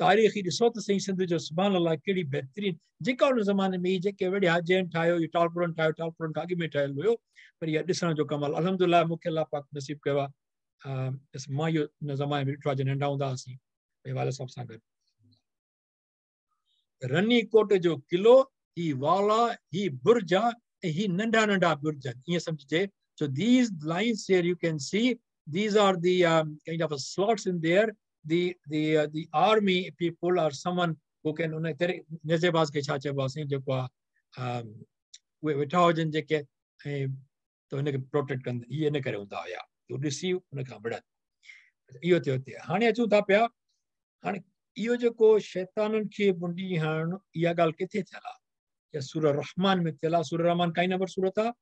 तारीख़ी ॾिसो त सही सिंध जो सुभान अल्लाह कहिड़ी बहितरीन, जेका उन ज़माने में जेके वॾे हाजियुनि ठाहियो, इहो टालपुरनि ठाहियो, टालपुरनि खां अॻु में ठहियल हुयो, पर इहा ॾिसण जो कमाल अलहमदुलिल्लाह मूंखे अल्लाह पाक नसीब कयो आहे। मां इहो उन ज़माने में ॾिठो आहे, नंढा हूंदा हुआसीं वाले साहब सां गॾु। रनी कोट जो किलो, ही वाला, ही बुर्ज आहे, ऐं ही नंढा नंढा बुर्ज आहिनि, ईअं सम्झिजे। So these lines here you can see, these are the kind of slots in there. The army people or someone who can उन तेरे नेज़ेबाज़ के छा चइबो आहे जेको आहे उहे वेठा हुजनि जेके ऐं त हुनखे प्रोटेक्ट कंदा, इहे इन करे हूंदा हुया, ॾिसी उन खां विढ़नि। इहो थियो हिते। हाणे अचूं था पिया, हाणे इहो जेको शैताननि खे मुंडी हणणु, इहा ॻाल्हि किथे थियल आहे? या सूरह रहमान में थियल आहे। सूरह रहमान काई नंबर सूरत आहे?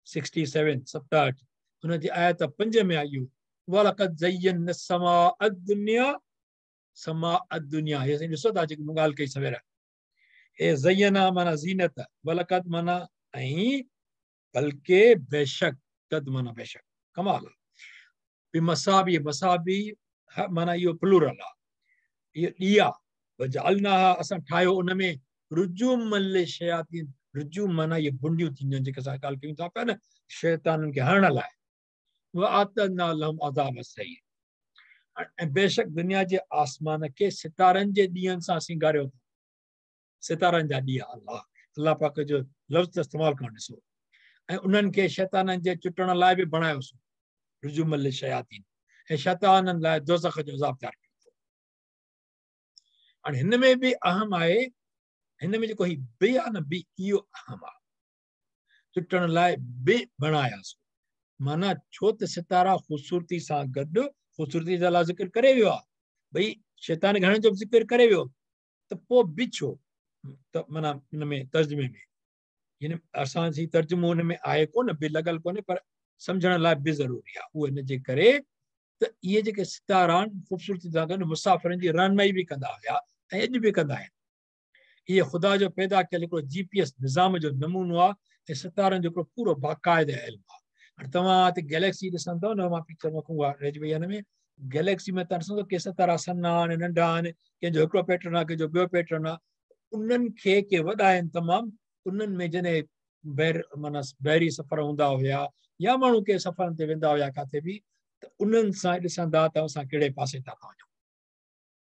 67 हुनजी आयत 5 में आई। वलक़द ज़य्यना समाअ दुनिया, समाअ दुनिया, हे ॾिसो था जेकी ॻाल्हि कई सवेर, ए ज़य्यना माना ज़ीनत, वलक़द माना ऐं, बल्कि बेशक, कद माना बेशक, कमाल आहे। बिमसाबी, मसाबी माना इहो प्लूरल आहे, इहो ॾिया, वजअलनाहा असां ठाहियो उन में, रुजुमन लिशयातीन, रुजुम माना इहे बुंडियूं थींदियूं आहिनि जेके असां ॻाल्हि कयूं था पिया न शैताननि खे हणण लाइ। वअतदना लहुम अज़ाब सईर, ऐं बेशक दुनिया जे आसमान खे सितारनि जे ॾींहंनि सां सिंगारियो अथऊं। सितारनि जा ॾींहं, अल्लाह अल्लाह पाक जो लफ़्ज़ इस्तेमालु करणु ॾिसो। ऐं उन्हनि खे शैताननि जे चुटण लाइ बि बणायोसीं, रुजुमन लिशयातीन, ऐं शैताननि लाइ दोज़ख जो अज़ाब तयारु कयो। हाणे हिन में बि अहम आहे, हिन में जेको ही बि आहे न, बि इहो अहम आहे, चुटण लाइ बि बणायासीं। माना छो त सितारा ख़ूबसूरती सां गॾु ख़ूबसूरती जा अलाह ज़िक्र करे वियो आहे, भई शैतान घणनि जो ज़िक्र करे वियो, त पोइ बि छो? त माना हिन में तर्जुमे में हिन असांजी तर्जुमो हुन में आहे कोन, बि लॻल कोन्हे, पर सम्झण लाइ बि ज़रूरी आहे। उहो हिन जे करे त इहे जेके सितारा आहिनि ख़ूबसूरती सां गॾु मुसाफ़िरनि जी रहनुमाई बि कंदा हुया ऐं अॼु बि कंदा आहिनि। इहे ख़ुदा जो पैदा कयल हिकिड़ो GPS निज़ाम जो नमूनो आहे ऐं सितारनि जो हिकिड़ो पूरो बाक़ाइदा इल्मु आहे। हाणे तव्हां हिते गैलेक्सी ॾिसंदव न, मां पिक्चर में रहिजी वई हिन में, गैलेक्सी में तव्हां ॾिसंदव के सितारा सन्हा आहिनि, नंढा आहिनि, कंहिंजो हिकिड़ो पैटर्न आहे, कंहिंजो ॿियो पैटर्न आहे। उन्हनि खे के वॾा आहिनि तमामु, उन्हनि में जॾहिं माना बहिरी सफ़र हूंदा हुया या माण्हू के सफ़रनि ते वेंदा हुया किथे बि, त उन्हनि सां ॾिसंदा त असां कहिड़े पासे था वञूं,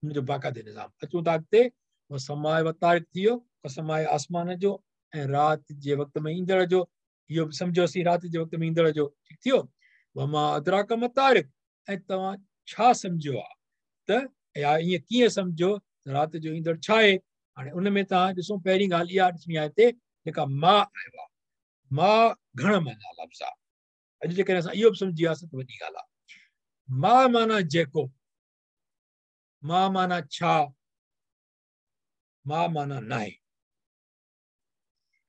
हुनजो बाक़ाइदे निज़ाम। अचूं था अॻिते, समाए वतारिक थी वियो, समाए आसमान जो ऐं राति जे वक़्त में ईंदड़ जो, इहो बि सम्झोसीं राति जे वक़्त में ईंदड़ जो, ठीकु थियो। वमा अदराक मतारिक, ऐं तव्हां छा सम्झो आहे त, या ईअं कीअं सम्झो राति जो ईंदड़ छा आहे? हाणे उन में तव्हां ॾिसो, पहिरीं ॻाल्हि इहा ॾिसणी आहे हिते, जेका मां आयो आहे, मां घण माना लफ़्ज़ आहे। अॼु जेकॾहिं असां इहो बि सम्झी वियासीं त वॾी ॻाल्हि आहे। मां माना जेको, मां माना छा, मां माना नाहे।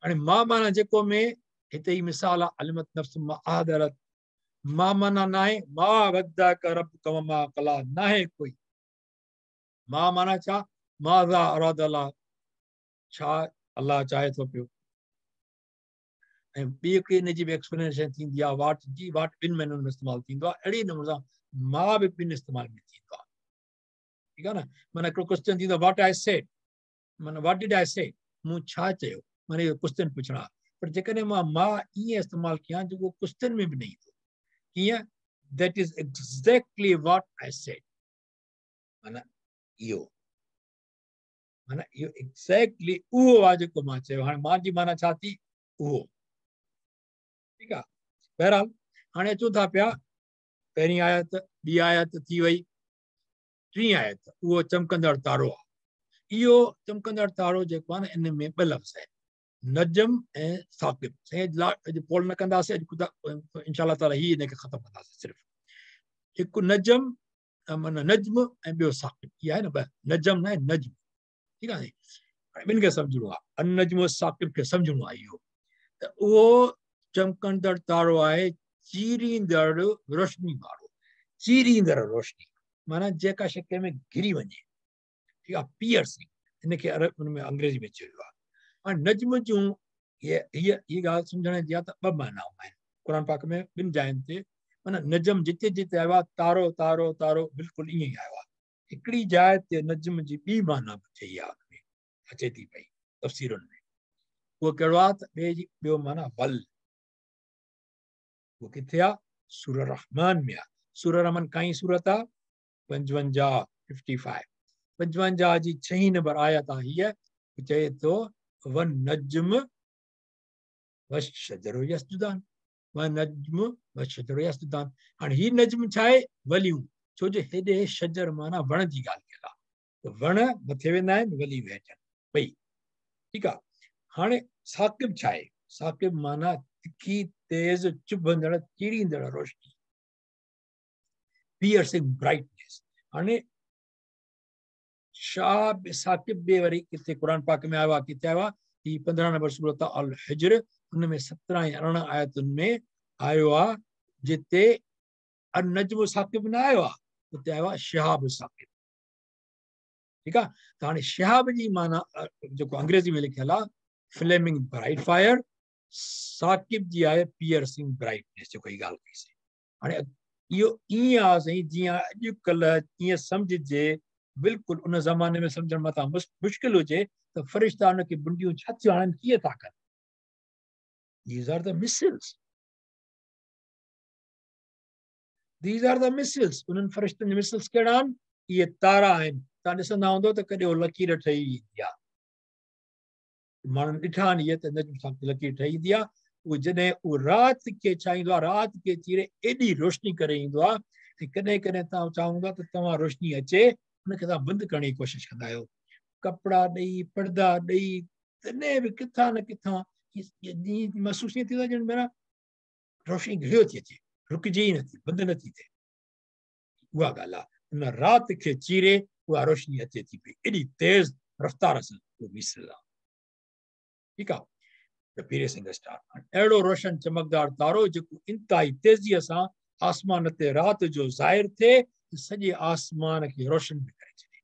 हाणे मां माना जेको में हिते ई मिसाल आहे, अलमत नफ्स मां आदरत, मां माना नाहे, मां वदा करब कम मां कला, नाहे कोई। मां माना छा, माज़ा अराद अल्लाह, छा अल्लाह चाहे थो पियो। ऐं ॿी हिकिड़ी इन जी बि एक्सप्लेनेशन थींदी आहे वाट जी वाट ॿिनि महीननि में इस्तेमालु थींदो आहे अहिड़े नमूने सां मां बि ॿिनि इस्तेमाल में थींदो आहे ठीकु आहे न माना हिकिड़ो क्वेश्चन थींदो वाट आई सेड माना वाट डिड आई से मूं छा चयो माना इहो क्वेश्चन पुछणो आहे पर जेकॾहिं मां ईअं इस्तेमालु कयां जेको क्वेश्चन में बि न ईंदो कीअं that is exactly what I said माना इहो एग्ज़ैक्टली उहो आहे जेको मां चयो हाणे मां जी माना छा थी उहो ठीकु आहे बहरहाल हाणे अचूं था पिया पहिरीं आयत ॿी आयत थी वई टीं आयत उहो चमकंदड़ तारो आहे इहो चमकंदड़ तारो जेको आहे न इन में ॿ लफ़्ज़ आहिनि नजम ऐं साक़िब अॼु पोल न कंदासीं अॼु इंशाअल्लाह ताला ही हिनखे ख़तमु कंदासीं सिर्फ़ु हिकु नजम माना नजम ऐं ॿियो साक़िब इहा आहे न ॿ नजम न आहे नजम ठीकु आहे ॿिनि खे सम्झणो आहे अनजम साक़िब खे सम्झणो आहे इहो त उहो चमकंदड़ तारो आहे चीरींदड़ रोशनी वारो चीरींदड़ रोशनी माना जेका शइ कंहिं में घिरी वञे ठीकु आहे पियर्सिंग हिनखे हुन में अंग्रेज़ी में चयो आहे हाणे नजम जूं हीअ ॻाल्हि सम्झण जी आहे त ॿ मानाऊं आहिनि क़ुर पाक में ॿिनि जायुनि ते माना नजम जिते जिते आयो आहे तारो तारो तारो बिल्कुलु ईअं ई आयो आहे हिकिड़ी जाइ ते नजम जी ॿी माना बि चई आहे हुन में अचे थी पई तफ़सीरुनि में उहो कहिड़ो आहे त ॿियो माना वल वो किथे आहे सूरह रहमान में आहे सूरह रहमान काई सूरत आहे 55 जी 6 नंबर आयत आहे हीअ चए थो वन नजम वशजरु यसजुदान वन नजम वशजरु यसजुदान हाणे ही नजम छा आहे वलियूं छो जो हेॾे शजर माना वण जी ॻाल्हि कयल आहे वण मथे वेंदा आहिनि वली वेठनि ॿई ठीकु आहे हाणे साक़िब छा आहे साक़िब माना तिखी तेज़ चुभंदड़ चीरींदड़ रोशनी पियर्सिंग ब्राइटनेस हाणे शाह साक़िब बि वरी किथे क़ुर पाक में आयो आहे किथे आयो आहे ही 15 नंबर सूरत अल हिज्र हुन में 17 ऐं 18 आयतुनि में आयो आहे जिते नजम साक़िब न आयो आहे उते आयो आहे शहाब साक़िब ठीकु आहे त हाणे शहाब जी माना जेको अंग्रेज़ी में लिखियल आहे फ्लेमिंग ब्राइट फायर साक़िब जी आहे पियर्सिंग ब्राइटनेस जेको ही ॻाल्हि कईसीं हाणे इहो ईअं आहे साईं जीअं अॼुकल्ह ईअं सम्झिजे बिल्कुलु उन ज़माने में सम्झण मथां मुश्किल हुजे त फ़रिश्ता हुनखे बुंडियूं छा थियूं आणनि कीअं था कनि These are the missiles. These are the missiles. उन्हनि फ़रिश्तनि जी मिसिल्स कहिड़ा आहिनि इहे तारा आहिनि तव्हां ॾिसंदा हूंदो त कॾहिं लकीर ठही ईंदी आहे माण्हुनि ॾिठा आहिनि इहे त नजम सां लकीर ठही ईंदी आहे उहो जॾहिं उहो राति खे छा ईंदो आहे राति खे चीरे एॾी रोशनी करे ईंदो आहे ऐं कॾहिं कॾहिं तव्हां चाहींदा त तव्हां रोशनी अचे हुनखे तव्हां बंदि करण जी कोशिशि कंदा आहियो कपिड़ा ॾेई पर्दा ॾेई तॾहिं बि किथां न किथां महसूस ईअं थींदो आहे ॼण मेरा रोशनी घिरियो थी अचे रुकिजे ई नथी बंदि नथी थिए उहा ॻाल्हि आहे हुन राति खे चीरे उहा रोशनी अचे थी पई एॾी तेज़ रफ़्तार सां उहो मिसल आहे ठीकु आहे त पीरेसिंग स्टार अहिड़ो रोशन चमकदार तारो जेको इंतिहाई तेज़ीअ सां आसमान ते राति जो ज़ाहिर थिए सॼे आसमान खे रोशन बि करे छॾे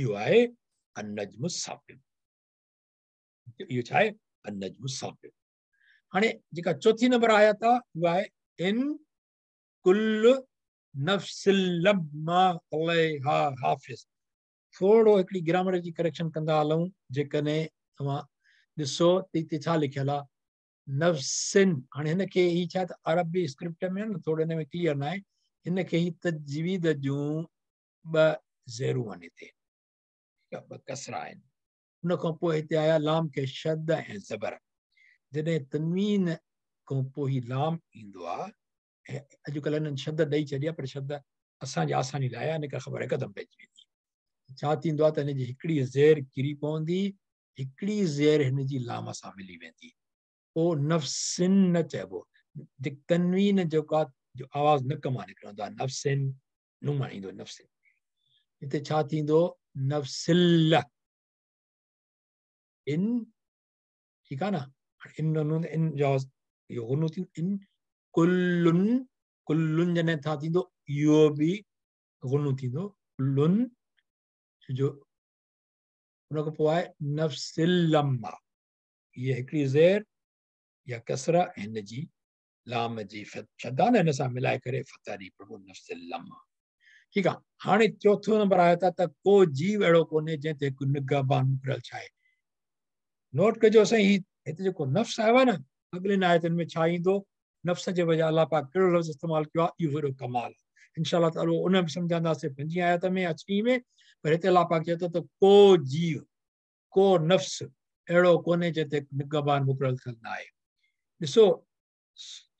इहो आहे अनजम साक़िब इहो छा आहे अनजम साक़िब हाणे जेका चौथी नंबर आयत आहे उहा आहे इन कुल नफ्सिल लम्मा अलैहा हाफ़िज़ थोरो हिकिड़ी ग्रामर जी करेक्शन कंदा हलूं जेकॾहिं तव्हां ॾिसो त हिते छा लिखियल आहे नफ्सिन हाणे हिनखे ही छा त अरबी स्क्रिप्ट में न थोरो हिन में क्लियर न आहे हिनखे ही तजवीद जूं 2 ज़ेरूं आहिनि हिते ठीकु आहे 2 कसरा आहिनि हुन खां पोइ हिते आया लाम खे शद ऐं ज़बर जॾहिं तनवीन खां पोइ ही लाम ईंदो आहे ऐं अॼुकल्ह हिननि शद ॾेई छॾी आहे पर शद असांजी आसानी लाइ आहे हिनखे ख़बर हिकदमि पइजी वेंदी छा थींदो आहे त हिनजी हिकिड़ी ज़ेर किरी पवंदी हिकिड़ी ज़ेर हिन जी लाम सां मिली वेंदी पोइ नफ़्सिन न चइबो तनवीन जेको आहे जो आवाज़ नक मां निकिरंदो आहे नफ़्सिन नुमा ईंदो नफ़्सिन हिते छा थींदो नफ़्सिल इन ठीकु आहे न इन जो इहो गुनो थींदो इन कुल्लुन जॾहिं छा थींदो इहो बि गुनो थींदो कुल्लुन जो हुन खां पोइ आहे नफ़्सिल लम्मा हीअ हिकिड़ी ज़ेर या कसरा हिन जी लाम जी शदा न हिन सां मिलाए करे फतारी प्रभु नफ्स लम्मा। ठीकु आहे। हाणे चौथो नंबर आयो था त को जीव अहिड़ो कोन्हे जंहिं ते हिकु निगहबान मुक़ररु छाहे। नोट कजो साईं, हिते जेको नफ़्स आयो आहे न, अॻिले आयतुनि में छा ईंदो, नफ़्स जे वजह अलाह पाक कहिड़ो लफ़्ज़ इस्तेमालु कयो आहे, इहो वॾो कमाल आहे। इंशाअल्लाह ताला उन बि सम्झंदासीं 5 आयत में या 6 में, पर हिते अलाह पाक चए थो त को जीव, को नफ़्स अहिड़ो कोन्हे जंहिं ते निगहबान मुक़ररु थियल न आहे। ॾिसो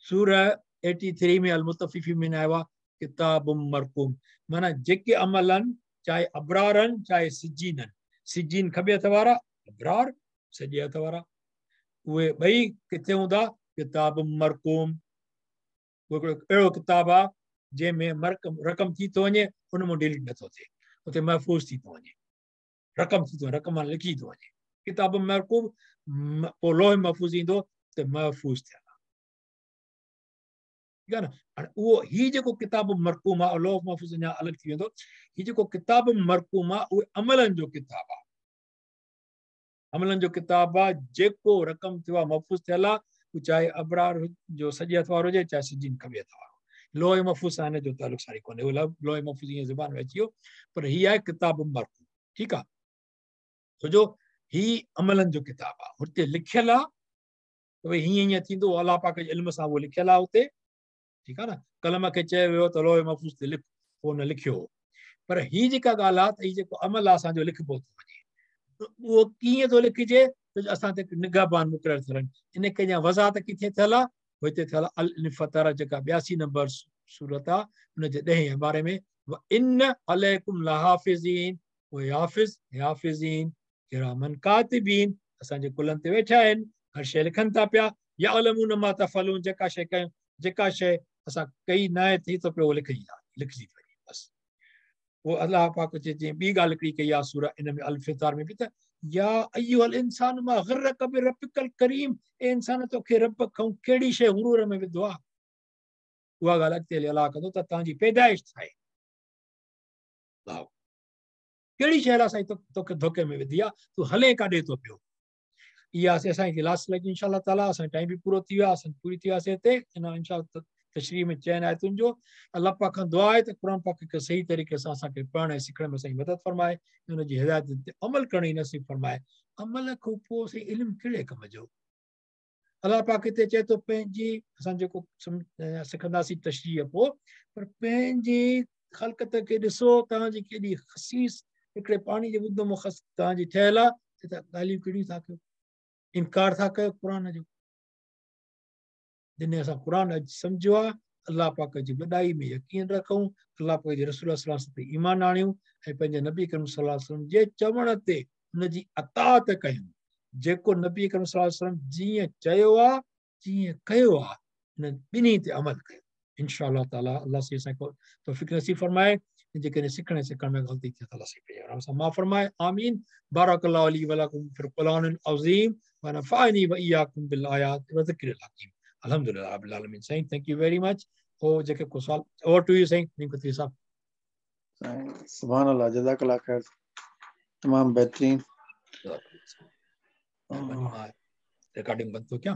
सूरह 83 में अल-मुतफ़िफ़ीन में आयो आहे किताबुम मरक़ूम, माना जेके अमल आहिनि, चाहे अबरार आहिनि चाहे सिजीन आहिनि, सिजीन खॿे हथ वारा, अबरार सॼे हथ वारा, उहे ॿई किथे हूंदा, किताबुम मरक़ूम। उहो अहिड़ो किताबु आहे जंहिंमें रक़म थी थो वञे, उन मां डिलीट नथो थिए, उते महफ़ूज़ थी थो वञे, रक़म थी थो वञे, रक़म लिखी थो वञे। किताब मरक़ूम, पोइ लोह महफ़ूज़ ईंदो त महफ़ूज़ थियल आहे। ठीकु आहे न। हाणे उहो हीउ जेको किताब मरक़ूम आहे, लोह महफ़ूज़ अञा अलॻि थी वेंदो। हीउ जेको किताब मरक़ूम आहे उहे अमलनि जो किताबु आहे, अमलनि जो किताबु आहे। जेको रक़म थियो आहे महफ़ूज़ थियल आहे, उहो चाहे अबरार जो सॼे हथ वारो हुजे चाहे सिजीन खॿे हथ वारो। लोह महफ़ूज़ सां हिन जो तालुक़ सारी कोन्हे, उहो लोह महफ़ूज़ ईअं ज़ुबान में अची वियो, पर हीअ आहे किताब मरक़ूम। ठीकु आहे, छो जो ही अमलनि जो किताबु आहे, हुते लिखियलु आहे त भई हीअं हीअं थींदो, अलाह पाक जे इल्म सां उहो लिखियलु आहे हुते। ठीकु आहे न। कलम खे चयो वियो त लोह महफ़ूज़ ते लिख, पोइ हुन लिखियो हो। पर हीअ जेका ॻाल्हि आहे त हीउ जेको अमल आहे असांजो लिखिबो थो वञे, उहो कीअं थो लिखिजे, त असां ते निगहबान मुक़ररु थियल आहिनि। इन खे अञा वज़ाहत किथे थियल आहे, हिते थियल आहे अल-फतर जेका 82 नंबर सूरत आहे, हुनजे 10 बारे में, व इन अलैकुम लहाफ़िज़ीन, उहे हाफ़िज़ीन किरामन कातिबीन, असांजे कुलनि ते वेठा आहिनि, हर शइ लिखनि था पिया। यअलमून मा तफ़अलून, जेका शइ कयूं, जेका शइ असां कई न आहे थी थो पियो, उहो लिखजी थी वञे बसि। पोइ अलाह पाक चए जीअं ॿी ॻाल्हि हिकिड़ी कई आहे सूरह इन में अल-फितर में बि, त या अय्युहल इंसान मा ग़र्रक बिरब्बिकल करीम, ए इंसान तोखे रब खां कहिड़ी शइ गुरूर में विधो आहे। उहा ॻाल्हि अॻिते हली अलाह कंदो त तव्हांजी पैदाइश छा आहे, कहिड़ी शइ लाइ साईं तोखे धोखे में विधी आहे, तूं हले काॾे थो पियो। इहा असांजी लास्ट लॻी इंशाअल्लाह ताला, असांजो टाइम बि पूरो थी वियो आहे, असां पूरी थी वियासीं हिते इन इंशाअल्लाह तशरीह में 4 आयतुनि जो। अलाह पाक खां दुआ आहे त क़ुर पाक खे सही तरीक़े सां असांखे पढ़ण ऐं सिखण में असांजी मदद फरमाए, हुनजी हिदायत ते अमल करण जी नसीब फरमाए। अमल खां पोइ साईं इल्मु कहिड़े कम जो। अलाह पाक हिते चए थो पंहिंजी, असां जेको सिखंदासीं तशरीह पोइ, पर पंहिंजी ख़ल्क़त खे ॾिसो, तव्हांजी केॾी ख़सीस हिकिड़े पाणी जे बुंद में तव्हांजी ठहियल आहे, त ॻाल्हियूं कहिड़ियूं था कयो, इनकार था कयो क़ुर जो। जॾहिं असां क़ुर अॼु सम्झो आहे, अलाह पाक जी वॾाई में यकीन रखूं, अलाह पाक जे रसूल सल्लल्लाहु अलैहि वसल्लम ते ईमान आणियूं, ऐं पंहिंजे नबी करीम सल्लल्लाहु अलैहि वसल्लम जे चवण ते हुनजी अताअत कयूं। जेको नबी करीम सल्लल्लाहु अलैहि वसल्लम जीअं चयो आहे, जीअं कयो आहे, हुन ॿिन्ही ते अमल कयो। इंशाअल्लाह ताला अल्लाह से असांखे तौफ़ीक़ नसीब फरमाए, जेकॾहिं सिखण सिखण में ग़लती थिए त अल्लाह से सां माफ़ फरमाए। आमीन। बारकल्लाहु ली व लकुम फिल क़ुरआनिल अज़ीम व नफ़अनी व इय्याकुम बिल आयात व ज़िक्रिल हकीम। अलहमदुलिल्लाह रब्बिल आलमीन। साईं थैंक यू वेरी मच। ओ जेके को सवाल, ओवर टू यू साईं निकुती साहब। सुभान अल्लाह, जज़ाकल्लाह खैर, तमाम बेहतरीन। रिकॉर्डिंग बंद तो क्या?